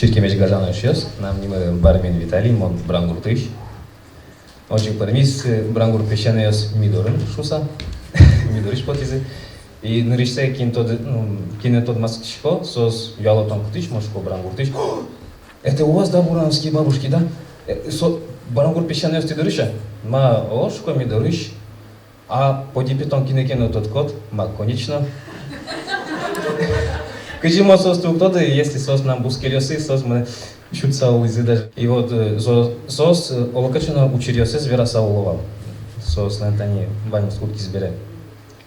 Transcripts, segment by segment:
Чиркемеш Газана шьёс, нам ниме бармен Виталий, мон брангур тыш. Очень пармис брангур песчаныёс мидорын шуса, мидорыш потизи. И нарышсе кине тот маскишко, сос ялотон ктыш, мошко брангур тыш. Это у вас, да, бурановские бабушки, да? Брангур песчаныёс ты дырыша? Ма ошко мидорыш. А по дипетон кинекену тот кот, ма конечно. Кажемо сос туктоды, если сос нам бускелёсы, сос мы шутсаулызы даже. И вот сос олокачено учерёсы зверасауловал. Сос лентани вань скутки збере.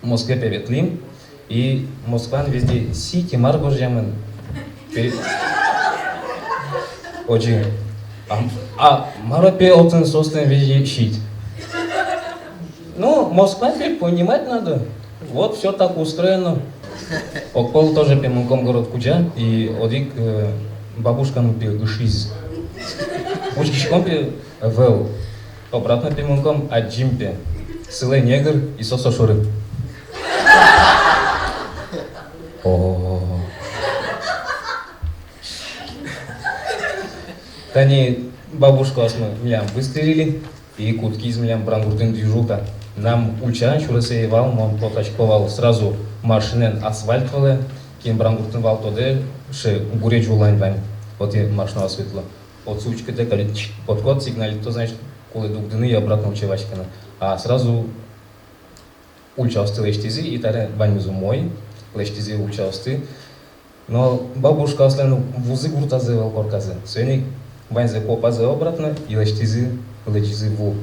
Москве певетлим, и Москван везде сити маргожьямын. Очень. А маропе отын состен везде щит. Ну, Москва теперь понимать надо. Вот все так устроено. Окол тоже пемунком город Куджа, и одик бабушка ну пил ушиз. Учкишком пил вел. Обратно пемунком аджимпе. Сыле негр и сосошуры. О. Тани бабушку осмы млям выстрелили, и кутки из млям брангуртын движута. Нам учан шурасеевал, мон потачковал сразу маршинен асфальтвалы, кем брангуртын вал тоде, ше гуре жулань вань, вот и маршно осветло. От сучка те кали подкод сигналит, то значит, колы дугдыны и обратно учевачкана. А сразу участы лештизи, и таре вань мой, лештизи участы. Но бабушка ослен вузы гуртазе вал корказе. Свеник вань зе попазе обратно, и лештизи ву.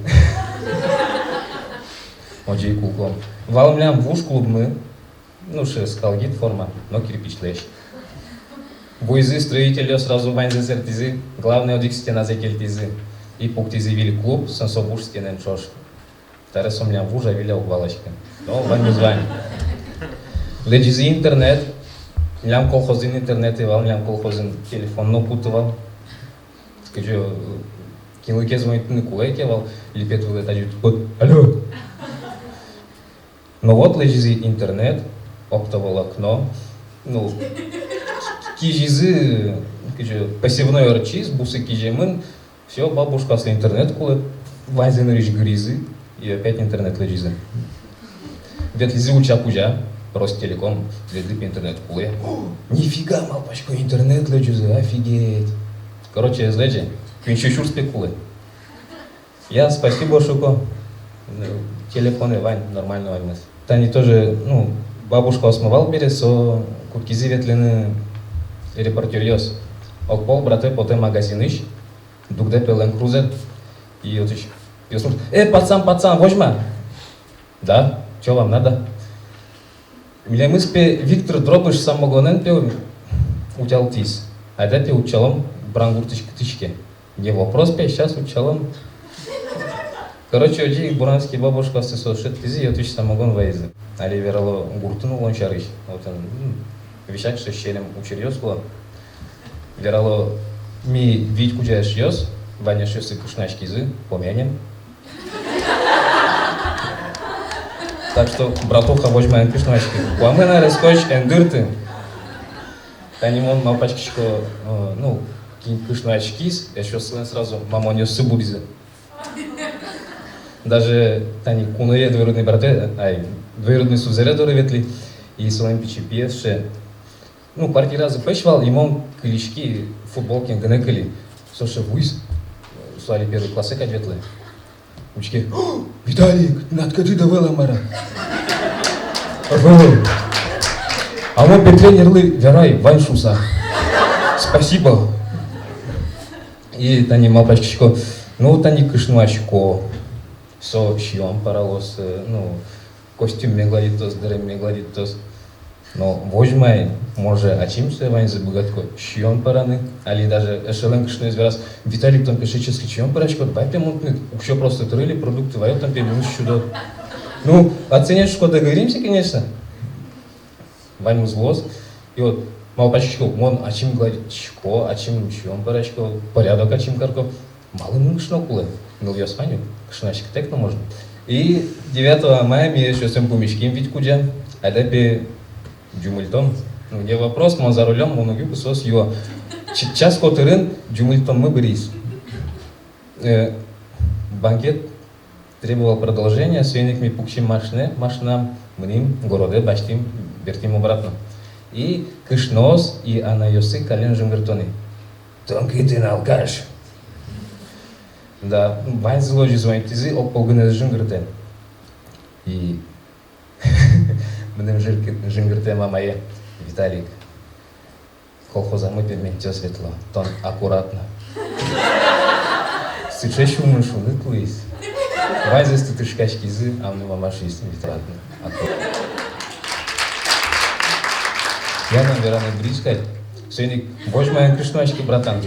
Оджей кулком. Валмлям в уж клубмы, ну ше скалгит форма, но кирпич лещ. Буйзы строителя сразу ваньзы зертизы, главное одик стена закельтизы. И пуктизы вили клуб, сансобуш стенен чош. Тарасомлям в ужа виля угвалочка. Но вань звань. Леджизы интернет, лям колхозин интернет и валмлям колхозин телефон, но путывал. Скажу, кинлыке звонит на кулайкевал, липет вылетать, алло. Но вот лежит интернет, оптоволокно, ну, кижизы, пассивной арчиз, бусы кижемын, все, бабушка с интернет кулы, вазин речь гризы, и опять интернет лежит. Ведь лизы уча кужа, Ростелеком, лежит интернет кулы. Нифига, малпачка, интернет лежит, офигеть. Короче, лежит, квинчушур спекулы. Я спасибо, Шуко. Телефоны, Вань, нормально возьмет. Тани тоже, ну, бабушка осмывал бере, со куткизи ветлены репортерьёс. Окпол, брате, потом магазиныш, дугде пелен крузет, и вот еще. Пацан, возьма. Да, что вам надо? Миле мы спе Виктор Дробыш самогонен пел утялтис, а да пел учалом брангуртычки. Не вопрос пе, сейчас учалом. Короче, оди буранский бабушка сосушит тизи, я тысяч самогон вейзы. Али верало гуртуну лончарыш. Вот он, вещать, что щелем учерьёс кула. Верало ми вить кудяш ёс, ваня шесы кушначки зы, помянем. Так что, братуха, возьмем кушначки. Куамена раскоч эндырты. Танимон мапачкичко, ну, кинь кушначкис, еще сразу мамоньё сыбуризы. Даже тани кунове двоюродные браты, двоюродные сузередоры ветли, и своим пичипьевше. Ну, партий разы пешвал, и мон клички футболки гнекали. Слушай, вуйс, слали первый классы кадветлы. Учки, Виталик, надкажи довела мара. А мон петренерлы верай, ваншуса. Спасибо. И тани малпачкичко, ну, тани кышнуачко. Со шьем паралос, ну, костюм мегалитос, дерем мегалитос. Но возьмай, може, а чем се вань забогатко? Шьем параны, али даже эшелен кышно извераз. Виталик там пешеческий шьем парачко, байпе мутны, еще просто трыли продукты, вайо там пебе чудо. Ну, оценишь, что договоримся, конечно. Вань музлос. И вот, малпачечко, мон, а чем гладичко, а чем шьем парачко, порядок, а чем карко. Мало мы кышно кулы. Ну, я с вами, кшначек текно можно. И 9 мая я еще с помещиком ведь кудя, а дапе джумультом. Ну, где вопрос, мы за рулем, мы ноги пусос его. Час котырын джумультон мы брис. Банкет требовал продолжения, свейник ми пукшим машинам, мним, городе, баштим, бертим обратно. И кышнос, и анайосы кален жунгертони. Тонкий ты алкаш. Да, вайн заложи звонитизи, полгода жунгертен. И мним жунгертен мамае, Виталик. Колхоза мы перементе светло, тон аккуратно. Сычешь умышу, не плысь. Вайзес ты тышкачки зы, а мне мамаши есть Виталик. Я нам вераны бричкать. Сегодня, боже мой, крышночки, братан.